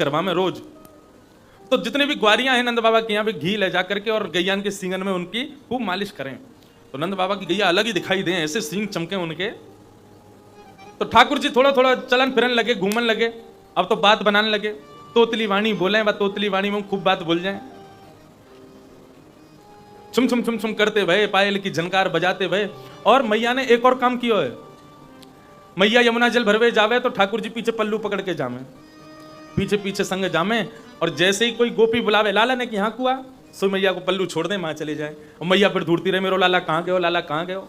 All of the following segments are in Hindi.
करवा में रोज। तो जितने भी ग्वारियां हैं नंद बाबा के यहाँ पे घी ले जा करके और गैयान के सींगन में उनकी खूब मालिश करें, तो नंद बाबा की गैया अलग ही दिखाई दें, ऐसे सींग चमके उनके। तो ठाकुर जी थोड़ा थोड़ा चलन फिरन लगे, घूमन लगे, अब तो बात बनाने लगे, तोतली वाणी बोले, व तोतली वाणी में खूब बात बोल जाए, छुम छुम छुम छुम करते भय, पायल की झनकार बजाते भय। और मैया ने एक और काम किया है, मैया यमुना जल भरवे जावे तो ठाकुर जी पीछे पल्लू पकड़ के जामे, पीछे पीछे संग जामे, और जैसे ही कोई गोपी बुलावे लाला ने कि हाँ कुआ, सो मैया को पल्लू छोड़ दे, मां चले जाए, और मैया फिर ढूंढती रहे, मेरो लाला कहाँ गयो, लाला कहाँ गयो।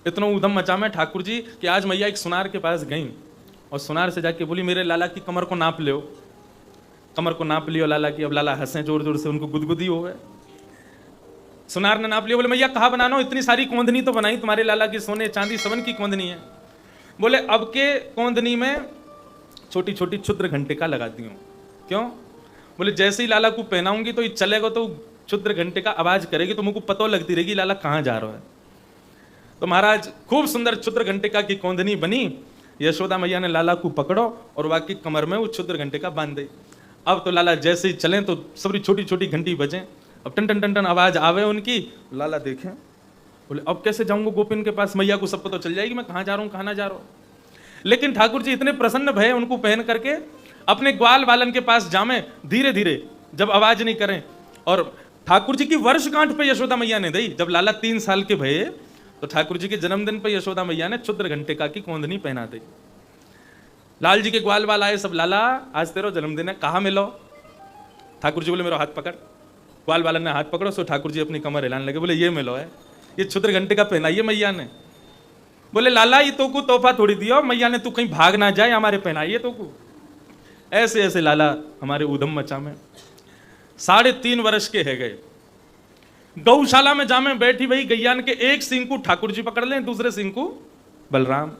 इतना उधम मचा में ठाकुर जी कि आज मैया एक सुनार के पास गई और सुनार से जाके बोली, मेरे लाला की कमर को नाप लो, कमर को नाप लियो लाला की। अब लाला हंसे जोर जोर से, उनको गुदगुदी हो गए। सुनार ने नाप लिया, बोले मैया कहाँ बनाना, इतनी सारी कोंदनी तो बनाई तुम्हारे लाला की, सोने चांदी सबन की कोंदनी है। बोले अब के कोंदनी में छोटी छोटी क्षुद्र घंटिका लगाती हूँ। क्यों? बोले जैसे ही लाला को पहनाऊंगी तो ये चलेगा तो क्षुद्र घंटिका आवाज करेगी, तो मुझको पता लगती रहेगी लाला कहाँ जा रहा है। तो महाराज खूब सुंदर क्षुद्र घंटिका की कोंदनी बनी, यशोदा मैया ने लाला को पकड़ो और वाकई कमर में वो क्षुद्र घंटिका बांध दी। अब तो लाला जैसे ही चले तो सबरी छोटी छोटी घंटी बजे, अब टन टन टन टन आवाज आवे उनकी। लाला देखे, बोले अब कैसे जाऊंगा गोपिन के पास, मैया को सब पता चल जाएगी मैं कहाँ जा रहा हूँ कहाँ ना जा रहा हूँ। लेकिन ठाकुर जी इतने प्रसन्न भये उनको पहन करके अपने ग्वाल बालन के पास जामे, धीरे धीरे जब आवाज नहीं करें। और ठाकुर जी की वर्षगांठ पे यशोदा मैया ने दी, जब लाला 3 साल के भये तो ठाकुर जी के जन्मदिन पर यशोदा मैया ने क्षुद्र घंटिका की कोंदनी पहना दी। लाल जी के ग्वाल वाल आए सब, लाला आज तेरा जन्मदिन है, कहाँ मिलो। ठाकुर जी बोले मेरा हाथ पकड़, ग्वाल वालन ने हाथ पकड़ो, सो ठाकुर जी अपनी कमर हिलाने लगे, बोले ये मिलो है, ये क्षुद्र घंटिका पहनाइए मैया ने। बोले लाला ये तो को तोहफा थोड़ी दिया, मैया ने तू कहीं भाग ना जाए, हमारे पहनाइए तो को। ऐसे ऐसे लाला हमारे उधम मचा में 3.5 वर्ष के है गए। गौशाला में जामे बैठी वही गैयान के एक सिंह को ठाकुर जी पकड़ लें, दूसरे सिंह को बलराम।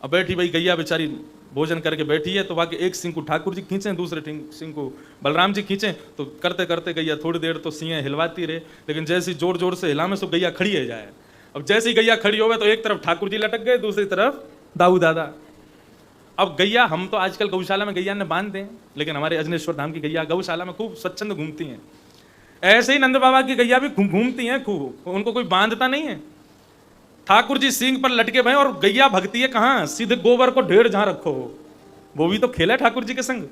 अब बैठी वही गैया बेचारी भोजन करके बैठी है, तो वहां एक सिंह को ठाकुर जी खींचे, दूसरे सिंह को बलराम जी खींचे। तो करते करते गैया थोड़ी देर तो सिंह हिलवाती रहे, लेकिन जैसे जोर जोर से हिला में सो गैया खड़ी है जाए। अब जैसे ही गैया खड़ी हो गए तो एक तरफ ठाकुर जी लटक गए, दूसरी तरफ दाऊ दादा। अब गैया, हम तो आजकल गौशाला में गैया ने बांध दें, लेकिन हमारे अजनेश्वर धाम की गैया गौशाला में खूब स्वच्छंद घूमती हैं। ऐसे ही नंद बाबा की गैया भी घूमती हैं खूब, उनको कोई बांधता नहीं है। ठाकुर जी सींग पर लटके भय और गैया भगती है कहाँ, सीधे गोबर को ढेर जहां रखो, वो भी तो खेला ठाकुर जी के संग।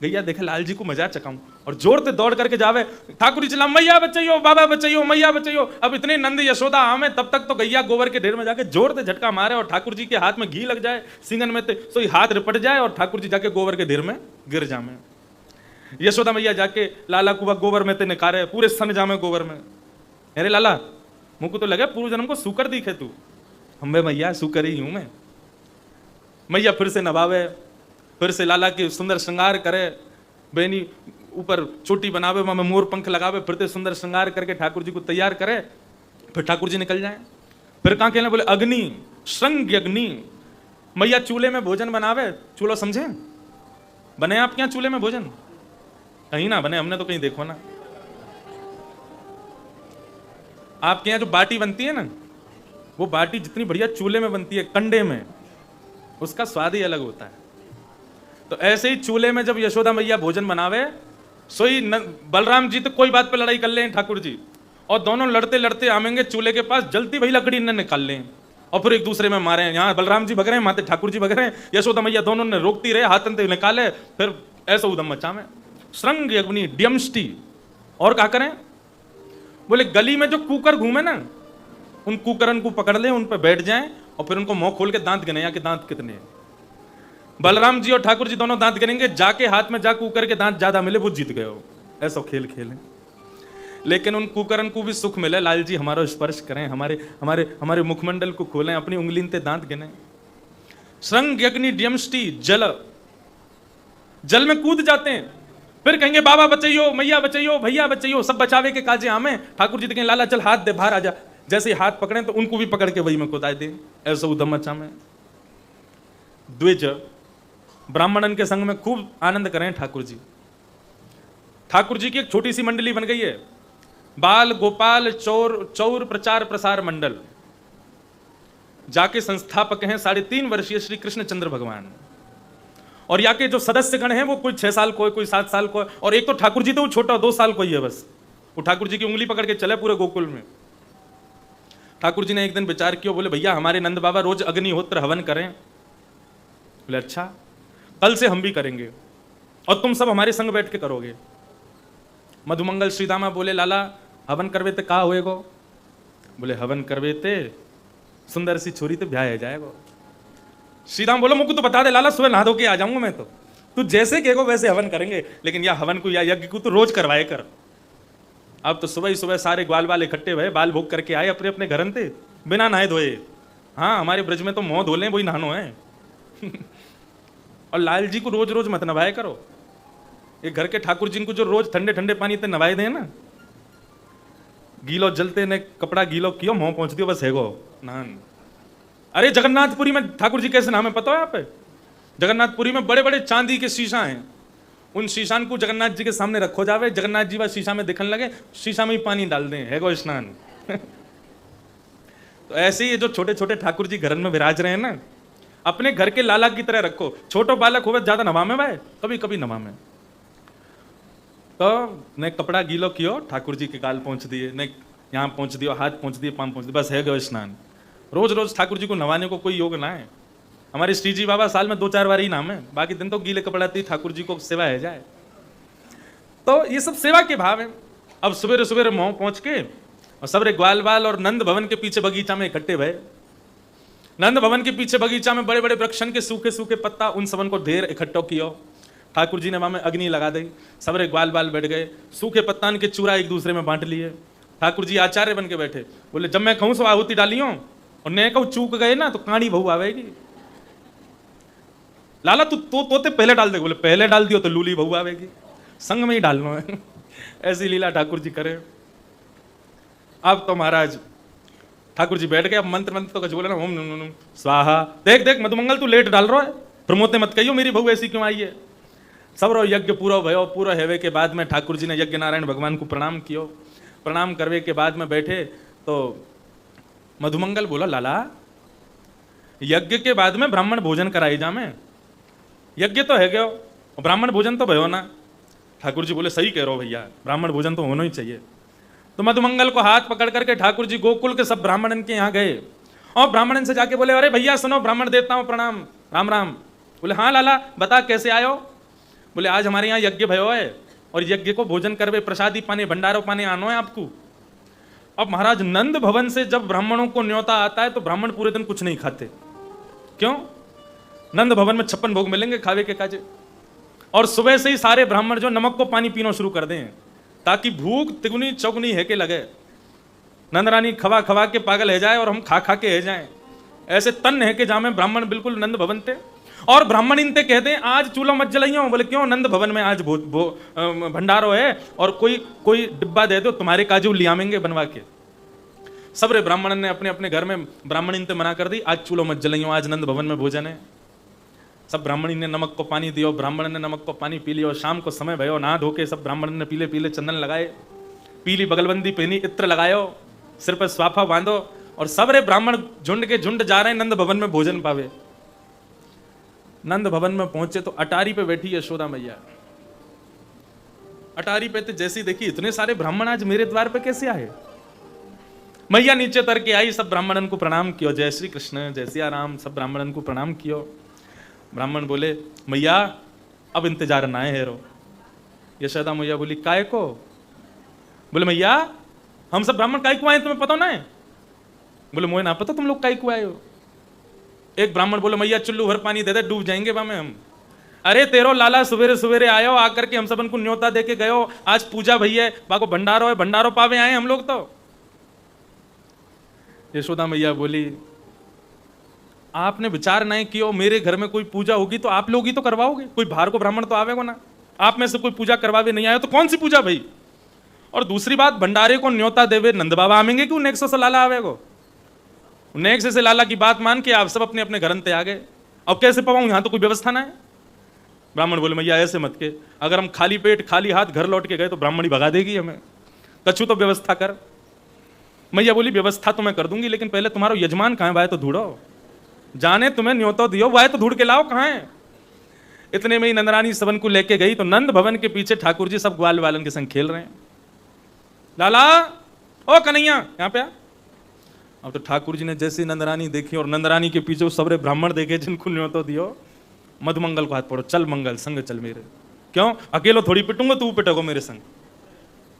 गैया देखे लाल जी को मजा चकाऊं और जोर से दौड़ करके जावे, ठाकुर जी चिल्ला मैया बचाइयो, बाबा बचाइयो, मैया बचाइयो। अब इतने नंद यशोदा आवे, तब तक तो गैया गोबर के ढेर में जाके जोर से झटका मारे और ठाकुर जी के हाथ में घी लग जाए सींगन में, तो हाथ रिपट जाए और ठाकुर जी जाके गोबर के ढेर में गिर जामे। यशोदा मैया जाके लाला को गोबर में ते निकारे, पूरे सन जामे गोबर में। अरे लाला मुझको तो लगे पूर्व जन्म को सूकर दिखे तू। हम मैया सूकर ही हूं मैं। मैया फिर से नभावे, फिर से लाला के सुंदर श्रृंगार करे, बेनी ऊपर चोटी बनावे, वहां में मोर पंख लगावे, फिर से सुंदर श्रृंगार करके ठाकुर जी को तैयार करे, फिर ठाकुर जी निकल जाए। फिर कहां कहने बोले अग्नि, श्रृंग अग्नि। मैया चूल्हे में भोजन बनावे, चूल्हा समझे बने आपके यहाँ चूल्हे में भोजन? कहीं ना बने, हमने तो कहीं देखो ना। आपके यहाँ जो बाटी बनती है ना, वो बाटी जितनी बढ़िया चूल्हे में बनती है कंडे में, उसका स्वाद ही अलग होता है। तो ऐसे ही चूल्हे में जब यशोदा मैया भोजन बनावे, सोई बलराम जी तो कोई बात पे लड़ाई कर लें ठाकुर जी, और दोनों लड़ते लड़ते आवेंगे चूल्हे के पास, जलती वही लकड़ी ने निकाल लें और फिर एक दूसरे में मारे। यहाँ बलराम जी भग रहे हैं, माते ठाकुर जी भग रहे हैं, यशोदा मैया दोनों ने रोकती रहे, हाथ अंते निकाले, फिर ऐसा उदम मचा में श्रृंग अग्नि ड्यमष्टि। और क्या करें? बोले गली में जो कुकर घूमे ना, उन कुकरन को पकड़ ले, उन पर बैठ जाएं और फिर उनको मुंह खोल के दांत गिने, या के दांत कितने हैं। बलराम जी और ठाकुर जी दोनों दांत गिनेंगे, जाके हाथ में जा कुकर के दांत ज्यादा मिले वो जीत गए हो। ऐसा खेल खेलें, लेकिन उन कुकरन को भी सुख मिले, लाल जी हमारा स्पर्श करें, हमारे हमारे हमारे मुखमंडल को खोलें, अपनी उंगली ते दांत गिने। श्रृंग अग्नि ड्यमष्टि जल, जल में कूद जाते हैं, फिर कहेंगे बाबा बचाइयो, मैया बचाइयो, भैया बचाइयो, सब बचावे के काजे आमे। ठाकुर जी कहेंगे लाला चल हाथ दे, बाहर आ जा। जैसे हाथ पकड़े तो उनको भी पकड़ के वही में कुदाए दे। ऐसा उदम मचा में। द्विज ब्राह्मणन के संग में खूब आनंद करें ठाकुर जी। ठाकुर जी की एक छोटी सी मंडली बन गई है, बाल गोपाल चौर प्रचार प्रसार मंडल। जाके संस्थापक हैं 3.5 वर्षीय श्री कृष्णचंद्र भगवान, और यहाँ के जो सदस्य गण हैं वो कोई 6 साल को, कोई 7 साल को, और एक तो ठाकुर जी तो वो छोटा 2 साल को ही है बस। वो ठाकुर जी की उंगली पकड़ के चले पूरे गोकुल में। ठाकुर जी ने एक दिन विचार किया, बोले भैया हमारे नंद बाबा रोज अग्निहोत्र हवन करें। बोले अच्छा, कल से हम भी करेंगे और तुम सब हमारे संग बैठ के करोगे। मधुमंगल श्रीदामा बोले लाला हवन करवे ते का होएगो? बोले हवन करवे ते सुंदर सी छोरी ते ब्याह जाएगा। श्रीराम बोलो मुझको तो बता दे लाला, सुबह नहा धो के आ जाऊंगा मैं, तो तू जैसे कहेगो वैसे हवन करेंगे, लेकिन या हवन को या यज्ञ को तो रोज करवाए कर। अब तो सुबह ही सुबह सारे ग्वाल वाल इकट्ठे हुए, बाल भोग करके आए अपने अपने घरन थे बिना नहाए धोए। हाँ हमारे ब्रज में तो मुंह धो लें वही नहानो है। और लाल जी को रोज रोज मत नवाए करो। ये घर के ठाकुर जी को जो रोज ठंडे ठंडे पानी से नवाए दे ना, गीलो जलते ने कपड़ा गीलो कियो मुंह पहुंच दियो बस हैगो नहान। अरे जगन्नाथपुरी में ठाकुर जी कैसे नाम है पता है आप? जगन्नाथपुरी में बड़े बड़े चांदी के शीशा हैं, उन शीशान को जगन्नाथ जी के सामने रखो जावे, जगन्नाथ जी बस शीशा में दिखने लगे, शीशा में ही पानी डाल दें, हैगो स्नान। तो ऐसे ही जो छोटे छोटे ठाकुर जी घर में विराज रहे हैं ना, अपने घर के लाला की तरह रखो। छोटो बालक हो ज्यादा नवा में भाई, कभी कभी नवा में। तो ने कपड़ा गीलो कियो, ठाकुर जी के गाल पहुंच दिए, ने यहाँ पहुंच दियो, हाथ पहुंच दिए, पांव पहुंच दिए, बस है गो स्नान। रोज रोज ठाकुर जी को नवाने को कोई योग ना है। हमारे श्री जी बाबा साल में 2-4 बार ही नाम है, बाकी दिन तो गीले कपड़ा थी ठाकुर जी को सेवा है जाए। तो ये सब सेवा के भाव है। अब सवेरे सवेरे मोह पहुंच के और सबरे ग्वाल बाल और नंद भवन के पीछे बगीचा में इकट्ठे भये। नंद भवन के पीछे बगीचा में बड़े बड़े वृक्षन के सूखे सूखे पत्ता, उन सबन को ढेर इकट्ठो किया। ठाकुर जी ने वहां में अग्नि लगा दी, सबरे ग्वाल बाल बैठ गए, सूखे पत्तान के चूरा एक दूसरे में बांट लिए। ठाकुर जी आचार्य बन के बैठे, बोले जब मैं कहूं सो आहुति डालियो और ने कहूं चूक गए ना तो काणी बहू आवेगी। लाला तू तोते पहले डाल दे। बोले पहले डाल दियो तो लूली बहू आवेगी, संग में ही डालना है। ऐसी लीला ठाकुर जी करे। अब तो महाराज ठाकुर जी बैठ गए, अब मंत्र मंत्र तो कुछ बोले ना, ओम नम नम स्वाहा। देख देख मधुमंगल तू लेट डाल रहा है, प्रमोद ने मत कहियो मेरी बहू ऐसी क्यों आई है। सब रो यज्ञ पूरा भयो, पूरा हेवे के बाद में ठाकुर जी ने यज्ञ नारायण भगवान को प्रणाम कियो। प्रणाम करवे के बाद में बैठे तो मधुमंगल बोला लाला यज्ञ के बाद में ब्राह्मण भोजन कराई जा में, यज्ञ तो है गयो ब्राह्मण भोजन तो भयो ना। ठाकुर जी बोले सही कह रहे हो भैया, ब्राह्मण भोजन तो होना ही चाहिए। तो मधुमंगल को हाथ पकड़ करके ठाकुर जी गोकुल के सब ब्राह्मणन के यहाँ गए और ब्राह्मणन से जाके बोले अरे भैया सुनो, ब्राह्मण देवता हूँ प्रणाम, राम राम। बोले हाँ लाला बता कैसे आयो। बोले आज हमारे यहाँ यज्ञ भयो है और यज्ञ को भोजन करवे, प्रसादी पाने, भंडारो पाने आनो है आपको। अब महाराज नंद भवन से जब ब्राह्मणों को न्योता आता है तो ब्राह्मण पूरे दिन कुछ नहीं खाते। क्यों? नंद भवन में 56 भोग मिलेंगे खावे के काजे। और सुबह से ही सारे ब्राह्मण जो नमक को पानी पीना शुरू कर दें ताकि भूख तिगुनी चौगुनी है के लगे। नंद रानी खवा खवा के पागल है जाए और हम खा खा के है जाए। ऐसे तन है के जामे ब्राह्मण बिल्कुल नंद भवन थे। और ब्राह्मण इनते कहते हैं आज चूल्हा मत जलाइयो। बोले क्यों? नंद भवन में आज भंडारो है और कोई डिब्बा दे दो तुम्हारे काजू लियामेंगे बनवा के। सबरे ब्राह्मण ने अपने अपने घर में ब्राह्मण इनते मना कर दी, आज चूल्हा मत जलाइयो, आज नंद भवन में भोजन है। सब ब्राह्मणी ने नमक को पानी दियो, ब्राह्मण ने नमक को पानी पी लियो। शाम को समय भयो, नहा धो के सब ब्राह्मण ने पीले पीले चंदन लगाए, पीली बगलबंदी पहनी, इत्र लगायो, सिर पर स्वाफा बांधो और सबरे ब्राह्मण झुंड के झुंड जा रहे हैं नंद भवन में भोजन पावे। नंद भवन में पहुंचे तो अटारी पे बैठी यशोदा मैया। अटारी पे तो जैसी देखी इतने सारे ब्राह्मण आज मेरे द्वार पे कैसे आए। मैया नीचे तर के आई, सब ब्राह्मणन को प्रणाम कियो, जय श्री कृष्ण जय सिया राम, सब ब्राह्मणन को प्रणाम कियो। ब्राह्मण बोले मैया अब इंतजार ना है रो। यशोदा मैया बोली काय को? बोले मैया हम सब ब्राह्मण काय को आए तुम्हें पता ना है? बोले मुझे ना पता तुम लोग काय को आए हो। एक ब्राह्मण बोले मैया चुल्लू भर पानी दे दे, डूब जाएंगे वहां में हम। अरे तेरो लाला सवेरे सवेरे आयो, आकर के हम सबन को न्योता दे के गयो, आज पूजा भैया बाको भंडारो है, भंडारो पावे आए हम लोग। तो यशोदा मैया बोली आपने विचार नहीं किया, मेरे घर में कोई पूजा होगी तो आप लोग ही तो करवाओगे, कोई बाहर को ब्राह्मण तो आवेगा ना। आप में से कोई पूजा करवावे नहीं आया तो कौन सी पूजा भाई। और दूसरी बात भंडारे को न्योता देवे नंद बाबा आवेंगे कि नेक्सो से लाला आवेगो। नेक्स्ट से लाला की बात मान के आप सब अपने अपने घर पे आ गए। अब कैसे पवाऊं, यहां तो कोई व्यवस्था ना है। ब्राह्मण बोले मैया ऐसे मत के, अगर हम खाली पेट खाली हाथ घर लौट के गए तो ब्राह्मणी भगा देगी हमें, कछु तो व्यवस्था कर। मैया बोली व्यवस्था तो मैं कर दूंगी, लेकिन पहले तुम्हारा यजमान कहां है, वाय तो ढूंढो। जाने तुम्हें न्योतो दियो, वाय तो ढूंढ के लाओ कहां है। इतने में ही नंदरानी सबन को लेके गई तो नंद भवन के पीछे ठाकुर जी सब ग्वाल वालन के संग खेल रहे हैं। लाला, ओ कन्हैया, यहाँ पे आ। अब तो ठाकुर जी ने जैसे नंदरानी देखी और नंदरानी के पीछे सबरे ब्राह्मण देखे जिनको न्योतो दियो, मधुमंगल को हाथ पड़ो, चल मंगल संग चल मेरे। क्यों, अकेलो थोड़ी पिटूंगा, तू पिटोगो मेरे संग।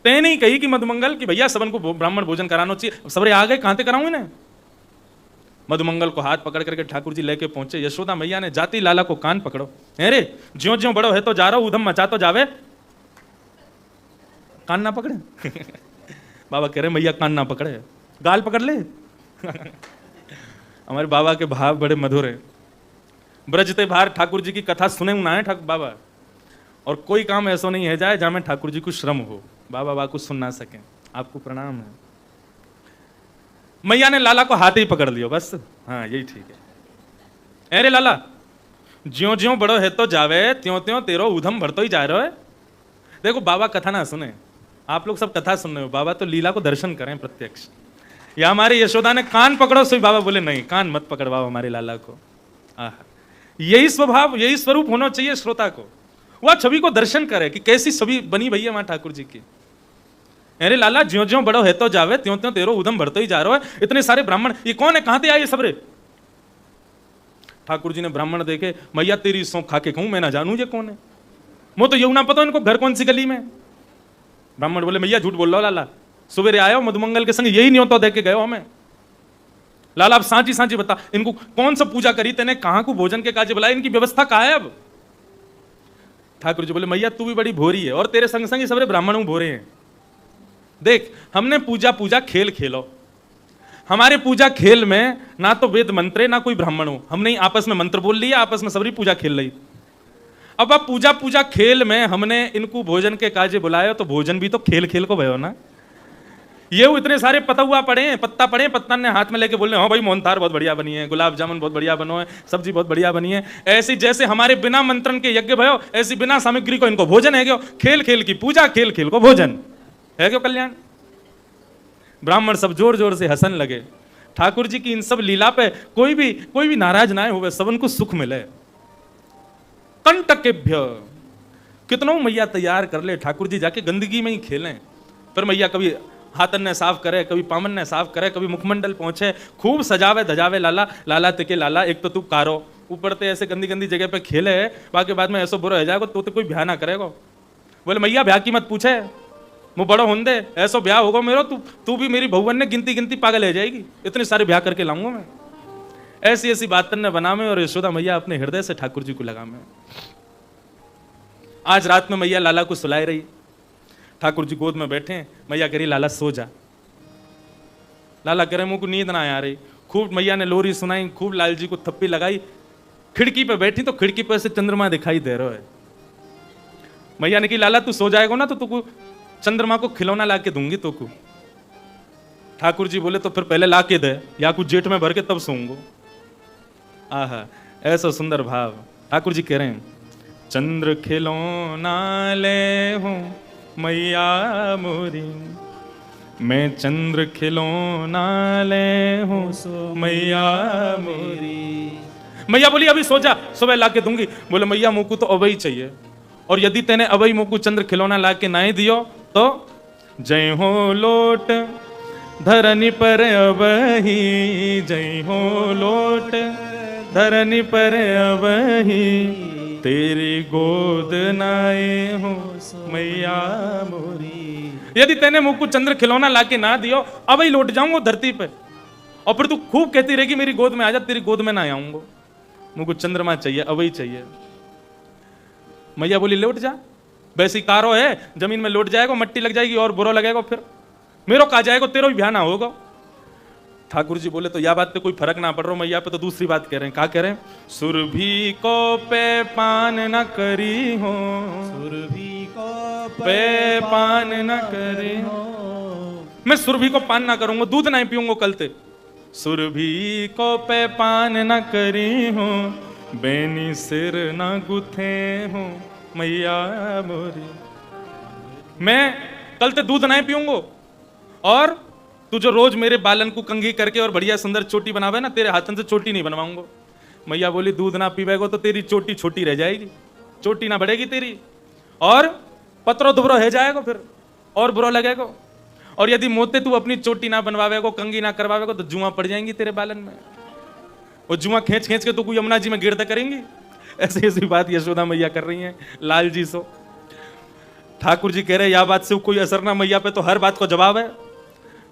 ते नहीं कही कि मधुमंगल कि भैया सबन को ब्राह्मण भोजन कराना चाहिए, सबरे आ गए, कहां ते कराऊंगे ना। मधुमंगल को हाथ पकड़ करके ठाकुर जी लेके पहुंचे। यशोदा मैया ने जाती लाला को कान पकड़ो, अरे ज्यो ज्यो बड़ो है तो जा रहा हूं, उधम मचा तो जावे, कान ना पकड़े। बाबा कह रहे मैया कान ना पकड़े, गाल पकड़ ले। हमारे बाबा के भाव बड़े मधुर है। ब्रजते बाहर ठाकुर जी की कथा सुने ना है ठाकुर बाबा, और कोई काम ऐसा नहीं है जाए जहां में ठाकुर जी को श्रम हो, बाबा को सुन ना सके। आपको प्रणाम है। मैया ने लाला को हाथ ही पकड़ लियो बस, हाँ यही ठीक है। अरे लाला, ज्यो ज्यो बड़ो है तो जावे, त्यों त्यों तेरो उधम भरतो ही जा रहे हो। देखो बाबा कथा ना सुने, आप लोग सब कथा सुन रहे हो, बाबा तो लीला को दर्शन करें प्रत्यक्ष। या हमारी यशोदा ने कान पकड़ो, सो बाबा बोले नहीं, कान मत पकड़वाओ हमारे लाला को। यही स्वभाव, यही स्वरूप होना चाहिए श्रोता को, वह छवि को दर्शन करे कि कैसी छवि बनी भैया मां ठाकुर जी की। अरे लाला, ज्यो ज्यो बड़ो है तो जावे, त्यों त्यों तेरो उधम भरतो ही जा रहा है। इतने सारे ब्राह्मण, ये कौन है, कहां से आए सबरे। ठाकुर जी ने ब्राह्मण देखे, मैया तेरी सौंप खा के कहूं, मैं ना जानू ये कौन है, वो तो यू ना पता इनको घर कौन सी गली में। ब्राह्मण बोले मैया झूठ बोल रहा लाला, सुबेरे आयो मधुमंगल के संग यही न्योता दे के गयो हमें। लाला अब सांची सांची बता, इनको कौन सा पूजा करी तेने, कहां को भोजन के काजे बुलाया, इनकी व्यवस्था कहां है अब। ठाकुर जी बोले मैया तू भी बड़ी भोरी है, और तेरे संग संग सबरे ब्राह्मण भोरे हैं। देख हमने पूजा खेल खेलो, हमारे पूजा खेल में ना तो वेद मंत्रे ना कोई ब्राह्मण हो, हमने आपस में मंत्र बोल लिया, आपस में सबरी पूजा खेल रही। अब पूजा खेल में हमने इनको भोजन के काजे बुलाया, तो भोजन भी तो खेल खेल को भयो ना। ये इतने सारे पता हुआ पड़े हैं, पत्ता ने हाथ में लेके बोल रहे हाँ भाई मोहनथाल बहुत बढ़िया बनी है, गुलाब जामुन बहुत बढ़िया बनो है, सब्जी बहुत बढ़िया बनी है। ऐसी जैसे हमारे बिना मंत्रण के यज्ञ भयो, ऐसी बिना सामग्री को इनको भोजन है क्यों। खेल खेल की पूजा, खेल खेल को भोजन है क्यों कल्याण। ब्राह्मण सब जोर जोर से हंसन लगे। ठाकुर जी की इन सब लीला पे कोई भी नाराज ना हो, सब उनको सुख मिले। कंटकेभ्य, कितनों मैया तैयार कर ले, ठाकुर जी जाके गंदगी में ही खेलें, पर मैया कभी हाथन ने साफ करे, कभी पामन ने साफ करे, कभी मुखमंडल पहुंचे, खूब सजावे धजावे लाला। लाला ते के लाला, एक तो तू कारो, ऊपर ते ऐसे गंदी गंदी जगह पे खेले, बाकी बाद में ऐसा बुरा हो जाएगा तो कोई ब्याह ना करेगा। बोले मैया ब्याह की मत पूछे, वो बड़ो होने दे, ऐसा ब्याह होगा मेरा, तू भी मेरी बहुवन ने गिनती गिनती पागल हो जाएगी, इतने सारे ब्याह करके लाऊंगा मैं। ऐसी ऐसी बातन ने बना में, और यशोदा मैया अपने हृदय से ठाकुर जी को लगा में। आज रात में मैया लाला को सुलाए रही, ठाकुर जी गोद में बैठे, मैया कह रही लाला सो जा। लाला कह रहे मुझको नींद ना आ रही। खूब मैया ने लोरी सुनाई, खूब लाल जी को थप्पी लगाई। खिड़की पे बैठी तो खिड़की पे से चंद्रमा दिखाई दे रहा है। मैया ने कही लाला तू सो जाएगा ना तो तुको चंद्रमा को खिलौना ला के दूंगी तो को। ठाकुर जी बोले तो फिर पहले ला के दे, या कुछ जेठ में भर के तब सोऊंगो। आहा ऐसा सुंदर भाव। ठाकुर जी कह रहे हैं चंद्र खिलौना ले हूं मैया मोरी, मैं चंद्र खिलौना ले हूं मैया मोरी। मैया बोली अभी सो जा, सुबह ला के दूंगी। बोले मैया मुझको तो अबई चाहिए, और यदि तेने अबई मुझको चंद्र खिलौना ला के नहीं दियो तो जय हो लोट धरनी पर अबही, जय हो लोट धरनी पर अबही, तेरी गोद नाए हो मैया मोरी। यदि तेने मुझको चंद्र खिलौना लाके ना दियो, अब ही लौट जाऊंगा धरती पे, और फिर तू खूब कहती रहेगी मेरी गोद में आ जा, तेरी गोद में ना आऊंगा, मुझको चंद्रमा चाहिए, अब ही चाहिए। मैया बोली लौट जा, वैसी कारो है जमीन में लौट जाएगा, मट्टी लग जाएगी और बुरा लगेगा, फिर मेरो का जाएगा, तेरा भी ब्याह ना होगा। ठाकुर जी बोले तो यह बात पे कोई फर्क ना पड़ रहा, मैया पे तो दूसरी बात कह रहे हैं। क्या कह रहे हैं? सुरभि को पे पान न करी हो, सुरभि को पे पान न करी हो, मैं सुरभि को पान ना करूंगा, दूध नहीं पीऊंगा कल ते। सुरभि को पे पान न करी हो, बेनी सिर न गुथे हो मैया मोरी। मैं कल ते दूध नहीं पीऊंगा, और तू जो रोज मेरे बालन को कंघी करके और बढ़िया सुंदर चोटी बनावे ना, तेरे हाथन से चोटी नहीं बनवाऊंगा। मैया बोली दूध ना पीवेगो तो तेरी चोटी छोटी रह जाएगी। चोटी ना बढ़ेगी तेरी, और पत्रो दुबरो है जाएगा, फिर और बुरा लगेगा। और यदि मोते तू अपनी चोटी ना बनवावेगो, कंगी ना करवावेगो, तो जुआ पड़ जाएंगी तेरे बालन में, वो जुआ खींच खींच के तू को यमुना जी में गिरता करेंगी। ऐसी ऐसी बात यशोदा मैया कर रही हैं लाल जी सो। ठाकुर जी कह रहे या बात से कोई असर ना मैया पे, तो हर बात को जवाब है।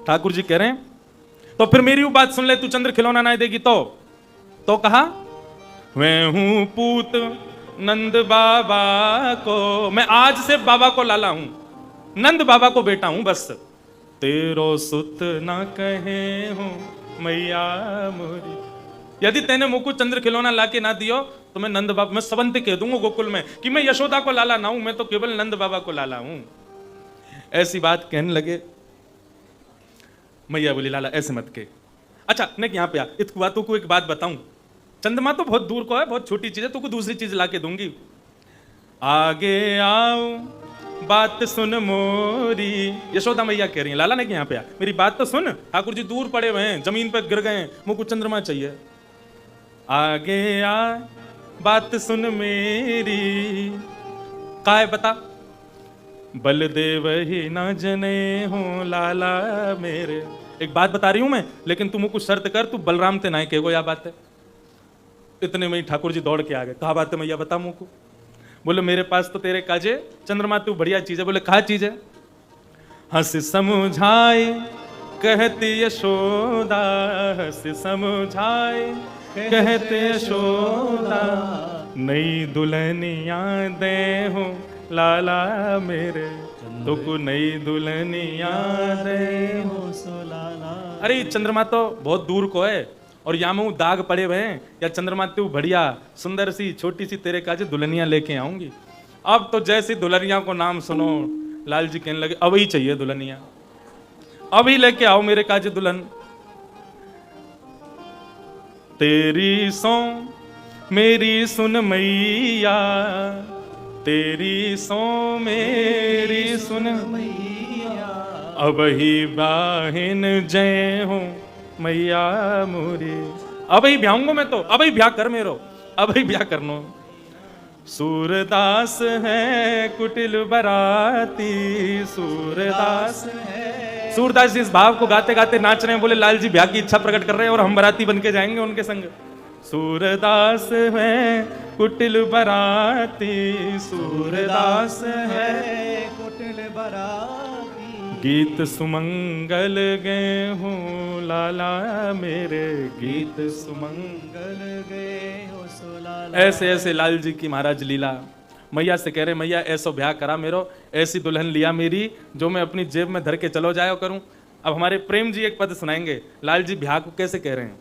ठाकुर जी कह रहे हैं तो फिर मेरी वो बात सुन ले, तू चंद्र खिलौना ना देगी तो कहा मैं हूं पूत नंद बाबा को, मैं आज से बाबा को लाला हूं, नंद बाबा को बेटा हूं, बस तेरो सुत ना कहे हूं मैया मोरी। यदि तेने मुझको चंद्र खिलौना लाके ना दियो तो मैं नंद बाबा, मैं सबंत कह दूंगा गोकुल में कि मैं यशोदा को लाला ना हूं, मैं तो केवल नंद बाबा को लाला हूं। ऐसी बात कहने लगे। मैया बोली लाला ऐसे मत के। अच्छा नहीं यहाँ पे आ, इतनी बातों को एक बात बताऊं, चंद्रमा तो बहुत दूर को है, बहुत छोटी चीज है, तुमको दूसरी चीज लाके दूंगी। आगे आओ बात सुन मोरी, यशोदा मैया कह रही है लाला ने कि यहाँ पे आ, मेरी बात तो सुन। ठाकुर जी दूर पड़े हुए हैं, जमीन पर गिर गए हैं, मुझको चंद्रमा चाहिए। आगे आ बात सुन मेरी, का है बता, बलदेव ही न जने हो लाला मेरे। एक बात बता रही हूं मैं, लेकिन तुम कुछ शर्त कर, तू बलराम ते ना कहो या बात है। इतने में ही ठाकुर जी दौड़ के आ गए। कहा बात है मैया बता मुझको। बोले मेरे पास तो तेरे काजे चंद्रमा तू बढ़िया चीज है। बोले कहा चीज है? हंस समझाए कहती यशोदा, हंस समझाए कहते यशोदा, नई दुल्हनिया दे हो लाला मेरे, तो को नई दुल्हनिया दे हो सो लाला। अरे चंद्रमा तो बहुत दूर को है और यामू दाग पड़े हुए हैं, या चंद्रमा तू बढ़िया सुंदर सी छोटी सी तेरे काजे दुल्हनिया लेके आऊंगी। अब तो जैसी दुल्हनिया को नाम सुनो लाल जी कहने लगे अब ही चाहिए दुल्हनिया, अब ही लेके आओ मेरे काजे दुल्हन। तेरी सो मेरी सुन मैया, तेरी सो मेरी सुन मैया, अब ही बाहिन जय हूं मैया मोरी। अब ही ब्याहूंगा मैं तो, अब ही ब्याह कर मेरो, अब ही ब्याह करनो। सूरदास है कुटिल बराती, सूरदास है। सूरदास जी इस भाव को गाते गाते नाच रहे हैं। बोले लाल जी ब्याह की इच्छा प्रकट कर रहे हैं और हम बराती बन के जाएंगे उनके संग। सूरदास है कुटिल बराती, सूरदास है कुटिल बराती, गीत सुमंगल गए हूँ लाला मेरे, गीत सुमंगल गए हो सो लाला। ऐसे ऐसे लाल जी की महाराज लीला। मैया से कह रहे मैया ऐसो ब्याह करा मेरो, ऐसी दुल्हन लिया मेरी जो मैं अपनी जेब में धर के चलो जाया करूं। अब हमारे प्रेम जी एक पद सुनाएंगे लाल जी ब्याह को कैसे कह रहे हैं।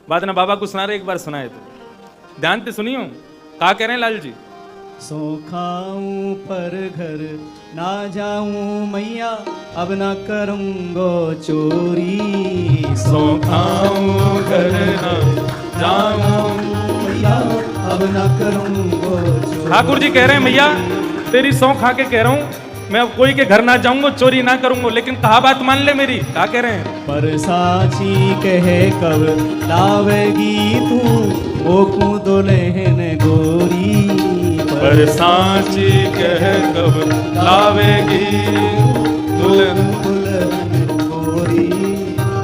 बाद ना बाबा को सुना रहे, एक बार सुनाए तो ध्यान से सुनियो क्या कह रहे हैं लाल जी। सो खाऊं पर घर ना जाऊं मैया, अब ना करूंगो चोरी। सो खाऊं घर ना जाऊं मैया, अब ना करूंगो चोरी। ठाकुर जी कह रहे हैं मैया तेरी सौ खा के कह रहा हूं, मैं अब कोई के घर ना जाऊंगा, चोरी ना करूंगा, लेकिन कहा बात मान ले मेरी। क्या कह रहे हैं? पर साची कहे कब लावेगी तू ओकू दुल्हन गोरी। पर साची कहे कब लावेगी दुल्हन गोरी।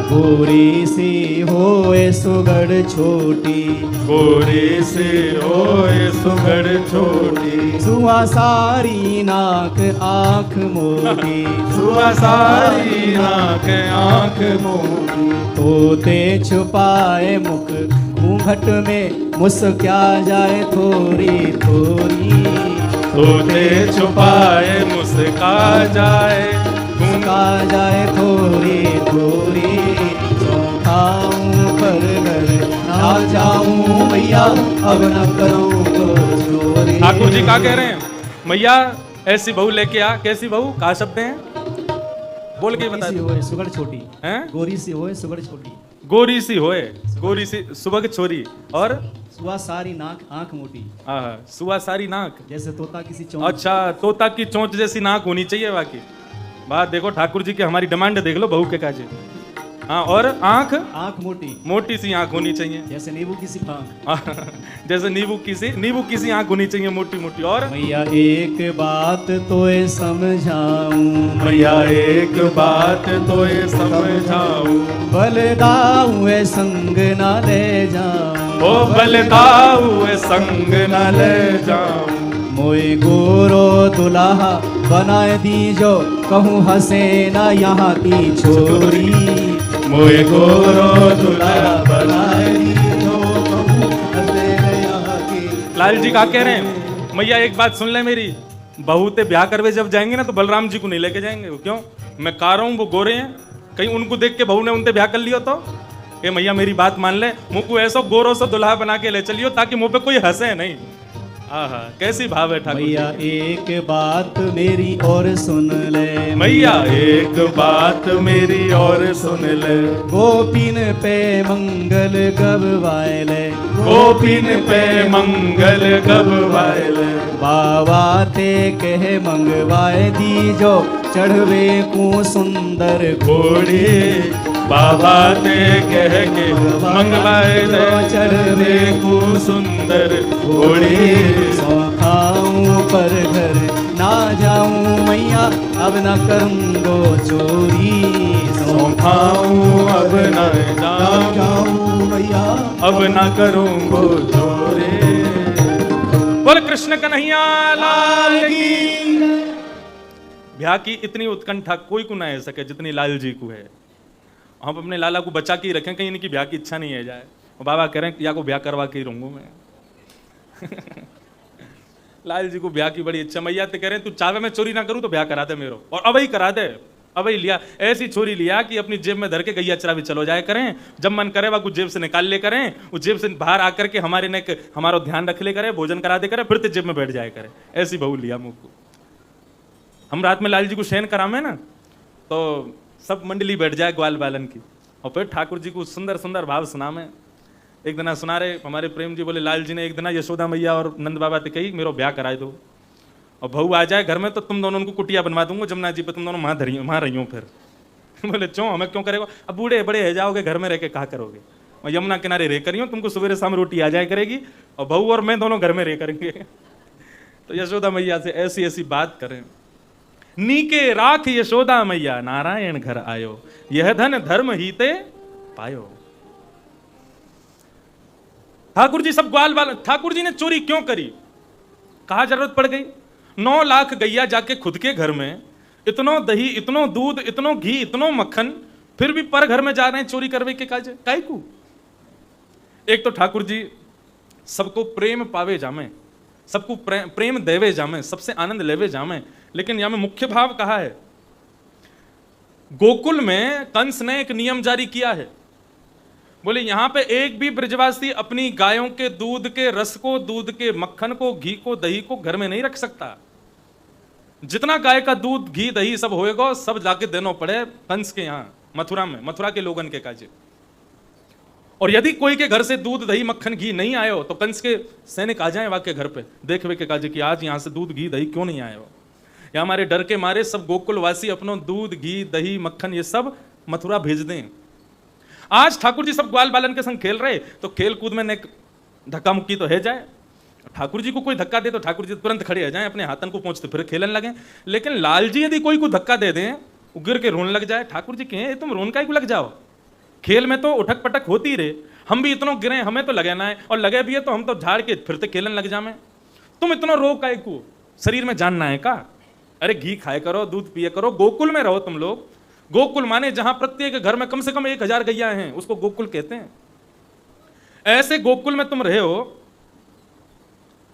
गोरी सी होए सुगड़ छोटी, गोरी से होए सुगड़ छोटी, सुआ सारी नाक आँख मोटी, सुआ सारी नाक आँख मोटी, तोते छुपाए मुख घूंघट में मुस्क्या जाए थोड़ी थोड़ी। तोते छुपाए मुस्का जाए मुस्का जाए थोड़ी थोड़ी। खाऊं पर घर ना जाऊं मैया, अब न करूं तो चोरी। ठाकुर जी क्या कह रहे हैं? मैया ऐसी बहू लेके आ। कैसी बहू? कहा शब्द हैं बोल के बता। सुगड़ छोटी हैं? गोरी सी होए सुगड़ छोटी, गोरी सी होए गोरी सी सुबह छोरी, और सुआ सारी नाक आंख मोटी। हाँ सुआ सारी नाक, जैसे तोता किसी चोंच। अच्छा तोता की चोंच जैसी नाक होनी चाहिए। बाकी बात देखो ठाकुर जी की, हमारी डिमांड देख लो बहू के काजे। हाँ, और आंख आंख मोटी मोटी सी आंख होनी चाहिए। जैसे नींबू की सिफांक। जैसे नींबू की सी आंख होनी चाहिए, मोटी मोटी। और मैया एक बात तोए समझाऊं, मैया एक बात तो ये समझाऊं, बलदाऊं ए संग ना ले जाऊं, ओ बलदाऊ संग न ले जाऊं, मोए गोरो दुल्हा बनाए दीजो, कहूँ हंसे ना यहाँ की छोरी, मोए गोरो दुल्हा बनाए दीजो, कहूँ हंसे ना यहाँ की। लाल जी का कह रहे हैं, मैया एक बात सुन ले मेरी, बहू ते ब्याह करवे जब जाएंगे ना तो बलराम जी को नहीं लेके जाएंगे। वो क्यों? मैं कह रहा हूँ वो गोरे हैं, कहीं उनको देख के बहू ने उनसे ब्याह कर लियो तो ये मैया मेरी बात मान ले, मुँह को ऐसा गोरो सा दुल्हा बना के ले चलियो ताकि मुंह पे कोई हंसे नहीं। आहा, कैसी भाव है ठाकुर मैया जी। एक बात मेरी और सुन ले, मैया एक बात मेरी और सुन ले, गोपिन पे मंगल गवाए ले, गोपिन पे मंगल गवाए ले, बाबा ते कह मंगवाए दीजो, चढ़वे को सुंदर घोड़ी बाबा ने कह के मंगवाए ले, चढ़ने को सुंदर घोड़ी, सो खाऊं पर घर ना जाऊं, मैया अब न करूंगो चोरी, सो खाऊं अब न जाऊं मैया अब न करूंगो चोरी। बोल कृष्ण कन्हैया लाल की। ब्याह की इतनी उत्कंठा कोई को ना है सके जितनी लाल जी को है। हम अपने लाला को बचा के ही रखें, कहीं इनकी ब्याह की इच्छा नहीं है जाए। और बाबा कह रहे हैं या को ब्याह करवा के ही रहूंगा मैं। लाल जी को ब्याह की बड़ी इच्छा। मैया तो कह रहे हैं तू चावे मैं चोरी ना करूं तो ब्याह करा दे मेरो, और अब ही करा दे। अब ही लिया, ऐसी छोरी लिया कि अपनी जेब में धर के गैया चरा भी चलो जाए करें, जब मन करे वह कुछ जेब से निकाल ले करें, उस जेब से बाहर आकर के हमारे ने हमारा ध्यान रख ले करे, भोजन करा दे करे, फिर तो जेब में बैठ जाए करे। ऐसी बहू लिया मुँह को। हम रात में लाल जी को शयन करावे ना तो सब मंडली बैठ जाए ग्वाल बालन की, और फिर ठाकुर जी को सुंदर सुंदर भाव सुना में। एक दिन सुना रहे हमारे प्रेम जी, बोले लाल जी ने एक दिन यशोदा मैया और नंद बाबा से कही मेरो ब्याह कराए दो, और बहू आ जाए घर में तो तुम दोनों उनको कुटिया बनवा दूंगा जमुना जी पे, तुम दोनों वहां रही हो। फिर बोले क्यों, हमें क्यों करेगा, अब बूढ़े बड़े है जाओगे घर में रह के कहा करोगे, मैं यमुना किनारे रह करी हूँ, तुमको सवेरे शाम रोटी आ जाए करेगी, और बहू और मैं दोनों घर में रह करेंगे। तो यशोदा मैया से ऐसी ऐसी बात करें। नीके राख यशोदा मैया नारायण घर आयो, यह धन धर्म हीते पायो। ठाकुर जी सब ग्वाल बाल। ठाकुर जी ने चोरी क्यों करी, कहा जरूरत पड़ गई। 9 लाख गैया जाके खुद के घर में, इतनो दही, इतनो दूध, इतनो घी, इतनो मक्खन, फिर भी पर घर में जा रहे हैं चोरी करवे के काजे काहे को। एक तो ठाकुर जी सबको प्रेम पावे जामे, सबको प्रेम देवे जामे, सबसे आनंद लेवे जामे, लेकिन यहां में मुख्य भाव कहा है। गोकुल में कंस ने एक नियम जारी किया है, बोले यहां पे एक भी ब्रजवासी अपनी गायों के दूध के रस को, दूध के मक्खन को, घी को, दही को घर में नहीं रख सकता। जितना गाय का दूध, घी, दही सब होएगा सब जाके देना पड़े कंस के यहां, मथुरा में, मथुरा के लोगन के काजे। और यदि कोई के घर से दूध, दही, मक्खन, घी नहीं आयो तो कंस के सैनिक आ जाए वाके घर पे देखवे के काजे कि आज यहां से दूध, घी, दही क्यों नहीं आयो। या हमारे डर के मारे सब गोकुलवासी अपनो दूध, घी, दही, मक्खन ये सब मथुरा भेज दें। आज ठाकुर जी सब ग्वाल बालन के संग खेल रहे तो खेल कूद में धक्का मुक्की तो है जाए। ठाकुर जी को कोई धक्का दे तो ठाकुर जी तुरंत खड़े हो जाए, अपने हाथन को पहुंचते फिर खेलन लगे। लेकिन लाल जी यदि कोई को धक्का दे दें, गिर के रोने लग जाए, ठाकुर जी कहें तुम रोन काहे को लग जाओ, खेल में तो उठक पटक होती रहे, हम भी इतनो गिरे, हमें तो लगे ना है, और लगे भी है तो हम तो झाड़ के फिर से खेलन लग जामे। तुम इतना रो काहे को, शरीर में जानना है का। अरे घी खाए करो, दूध पिए करो, गोकुल में रहो तुम लोग। गोकुल माने जहां प्रत्येक घर में कम से कम 1000 गैया हैं, उसको गोकुल कहते हैं। ऐसे गोकुल में तुम रहे हो,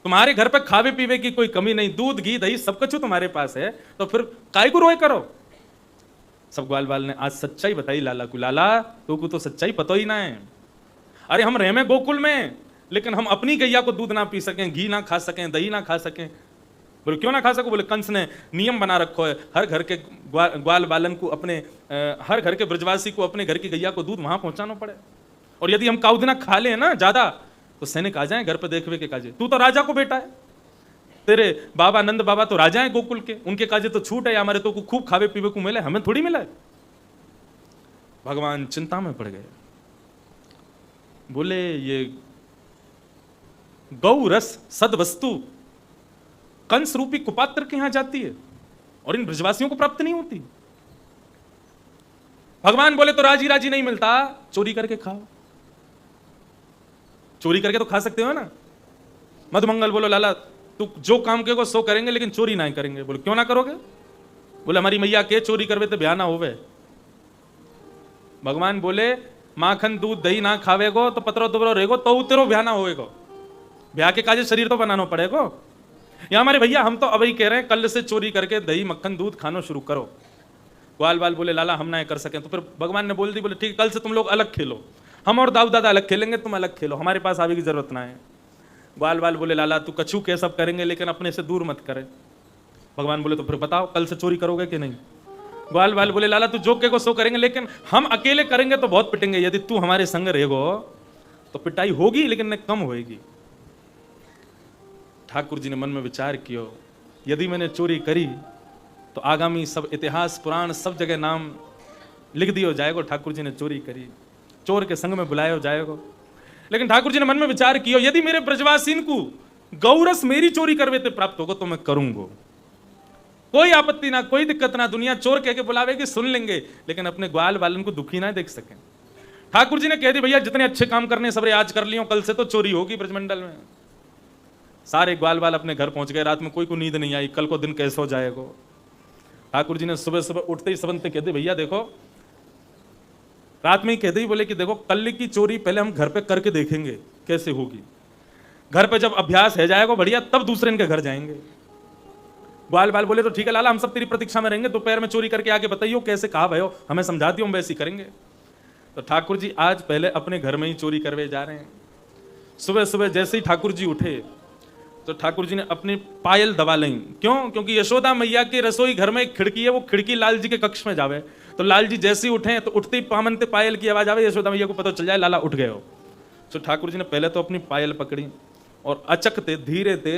तुम्हारे घर पे खावे पीवे की कोई कमी नहीं, दूध, घी, दही सब कुछ तुम्हारे पास है, तो फिर काय को रोए करो। सब ग्वाल बाल ने आज सच्चाई बताई लाला को, लाला तो को तो सच्चाई पता ही ना है। अरे हम रहे में गोकुल में, लेकिन हम अपनी गैया को दूध ना पी सकें, घी ना खा सकें, दही ना खा सकें। बोले क्यों ना खा सको, बोले कंस ने नियम बना रखो है, हर घर के ग्वाल बालन को, अपने हर घर के ब्रजवासी को अपने घर की गैया को दूध वहां पहुंचाना पड़े। और यदि हम काउदिना खा ले ना ज्यादा तो सैनिक आ जाए घर पे देखवे के काजे। तू तो राजा को बेटा है, तेरे बाबा नंद बाबा तो राजा है गोकुल के, उनके काजे तो छूट है, हमारे तो खूब खावे पीवे को मिले, हमें थोड़ी मिला है। भगवान चिंता में पड़ गए, बोले ये गौ रस सद वस्तु कंस रूपी कुपात्र के यहां जाती है और इन ब्रजवासियों को प्राप्त नहीं होती। भगवान बोले तो राजी राजी नहीं मिलता, चोरी करके खाओ। चोरी करके तो खा सकते हो ना। मधुमंगल बोलो लाला तू जो काम करेगा सो करेंगे लेकिन चोरी नहीं करेंगे। बोले क्यों ना करोगे? बोले हमारी मैया के चोरी करवे तो ब्याह ना होवे। भगवान बोले माखन दूध दही ना खावेगो तो पतरो दुबरो रहेगो तो तेरो ब्याह ना होएगो। ब्याह के काजे शरीर तो बनाना पड़ेगो। या हमारे भैया हम तो अभी कह रहे हैं कल से चोरी करके दही मक्खन दूध खाना शुरू करो। ग्वाल बाल बोले लाला हम ना कर सकें। तो फिर भगवान ने बोल दी, बोले ठीक कल से तुम लोग अलग खेलो, हम और दाऊ दादा अलग खेलेंगे, तुम अलग खेलो, हमारे पास आने की जरूरत ना है। ग्वाल बाल बोले लाला तू कछू के सब करेंगे लेकिन अपने से दूर मत करे। भगवान बोले तो फिर बताओ कल से चोरी करोगे कि नहीं? ग्वाल बाल बोले लाला तू जो के को सो करेंगे लेकिन हम अकेले करेंगे तो बहुत पिटेंगे, यदि तू हमारे संग रहेगो तो पिटाई होगी लेकिन कम होएगी। ठाकुर जी ने मन में विचार किया, यदि मैंने चोरी करी तो आगामी सब इतिहास पुराण सब जगह नाम लिख दियो जाएगा ठाकुर जी ने चोरी करी, चोर के संग में बुलाया जाएगा। लेकिन ठाकुर जी ने मन में विचार किया, यदि मेरे ब्रजवासीन को गौरस मेरी चोरी करवे ते प्राप्त होगा तो मैं करूंगा, कोई आपत्ति ना, कोई दिक्कत ना। दुनिया चोर कह के बुलावेगी सुन लेंगे लेकिन अपने ग्वाल बालन को दुखी ना देख सके। ठाकुर जी ने कह दी भैया जितने अच्छे काम करने सबरे आज कर लियो, कल से तो चोरी होगी ब्रजमंडल में। सारे ग्वाल बाल अपने घर पहुंच गए। रात में कोई को नींद नहीं आई, कल को दिन कैसे हो जाएगा। ठाकुर जी ने सुबह सुबह उठते ही सबंते कहते भैया देखो, रात में ही कहते ही बोले कि देखो कल की चोरी पहले हम घर पे करके देखेंगे कैसे होगी, घर पे जब अभ्यास है जाएगा बढ़िया तब दूसरे इनके घर जाएंगे। ग्वाल बाल बोले तो ठीक है लाला हम सब तेरी प्रतीक्षा में रहेंगे, दोपहर में चोरी करके आके बताइयो कैसे कहा भयो, हमें समझा दियो हम वैसे ही करेंगे। तो ठाकुर जी आज पहले अपने घर में ही चोरी करवे जा रहे हैं। सुबह सुबह जैसे ही ठाकुर जी उठे तो ठाकुर जी ने अपनी पायल दबा ली। क्यों? क्योंकि यशोदा मैया के रसोई घर में एक खिड़की है, वो खिड़की लाल जी के कक्ष में जावे। तो लाल जी जैसे ही उठे तो उठते ही पामनते पायल की आवाज आवे, यशोदा मैया को पता चल जाए लाला उठ गए हो। तो ठाकुर जी ने पहले तो अपनी पायल पकड़ी और अचकते धीरे ते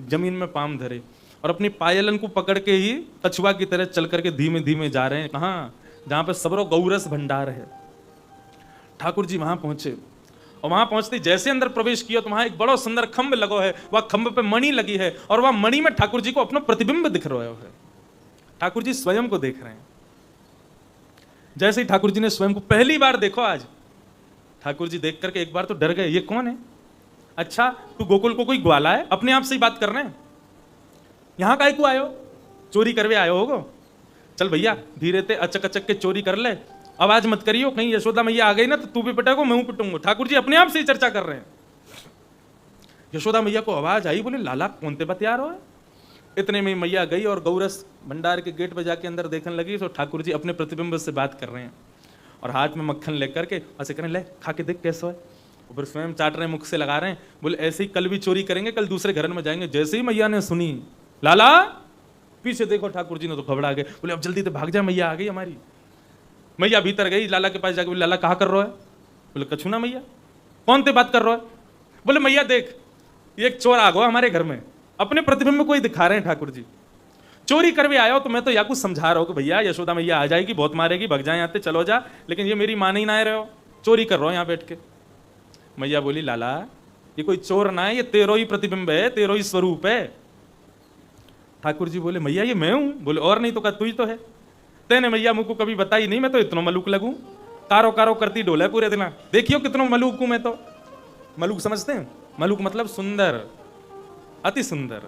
जमीन में पाम धरे और अपनी पायलन को पकड़ के ही कछुआ की तरह चल करके धीमे धीमे जा रहे हैं। कहाँ? जहां पे सबरो गौरस भंडार है। ठाकुर जी वहां पहुंचे और वहां पहुंचते जैसे अंदर प्रवेश किया तो वहां एक बड़ा सुंदर खंभ लगो है, वह खंभ पे मणि लगी है और वह मणि में ठाकुर जी को अपना प्रतिबिंब दिख रहा है। ठाकुर जी स्वयं को देख रहे हैं। जैसे ही ठाकुर जी ने स्वयं को पहली बार देखो आज, ठाकुर जी देख करके एक बार तो डर गए, ये कौन है? अच्छा तू गोकुल को कोई ग्वाला है? अपने आप से ही बात कर रहे हैं, यहां काहे को आयो? चोरी करवे आयो होगो? चल भैया धीरे ते अचक अचक के चोरी कर ले, आवाज मत करियो, कहीं यशोदा मैया आ गई ना तो तू भी पिटेगो मैं पिटूंगा। ठाकुर जी अपने आप से ही चर्चा कर रहे हैं। यशोदा मैया को आवाज आई, बोले लाला कौन ते बतिया रहो है? इतने में मैया गई और गौरस भंडार के गेट पे जाके अंदर देखने लगी तो ठाकुर जी अपने प्रतिबिंब से बात कर रहे हैं और हाथ में मक्खन लेकर के ऐसे करें, ले खा के देख कैसा है। और फिर स्वयं चाट रहे हैं, मुख से लगा रहे हैं। बोले ऐसे ही कल भी चोरी करेंगे, कल दूसरे घर में जाएंगे। जैसे ही मैया ने सुनी लाला पीछे देखो, ठाकुर जी ने तो घबरा गए। बोले अब जल्दी से भाग जा, मैया आ गई हमारी। मैया भीतर गई, लाला के पास जाके बोले लाला कहाँ कर रहा है? बोले कछु ना मैया। कौन ते बात कर रहा है? बोले मैया देख ये एक चोर आ गया हमारे घर में, अपने प्रतिबिंब को ही दिखा रहे हैं ठाकुर जी। चोरी करवे आयो तो मैं तो या कुछ समझा रहा हूँ कि भैया यशोदा मैया आ जाएगी, बहुत मारेगी, भग जाए यहाँ चलो जा, लेकिन ये मेरी मान ही ना रहे हो, चोरी कर रहा हो यहाँ बैठ के। मैया बोली लाला ये कोई चोर ना है, ये तेरो ही प्रतिबिंब है, तेरो ही स्वरूप है। ठाकुर जी बोले मैया ये मैं हूं? बोले और नहीं तो क्या तू ही तो है। तेने मैया मुझको कभी बताई नहीं, मैं तो इतना मलूक लगूं, कारो कारो करती डोले पूरे दिन, देखियो कितना मलूक हूं मैं तो। मलूक समझते हैं? मलूक मतलब सुंदर, अति सुंदर।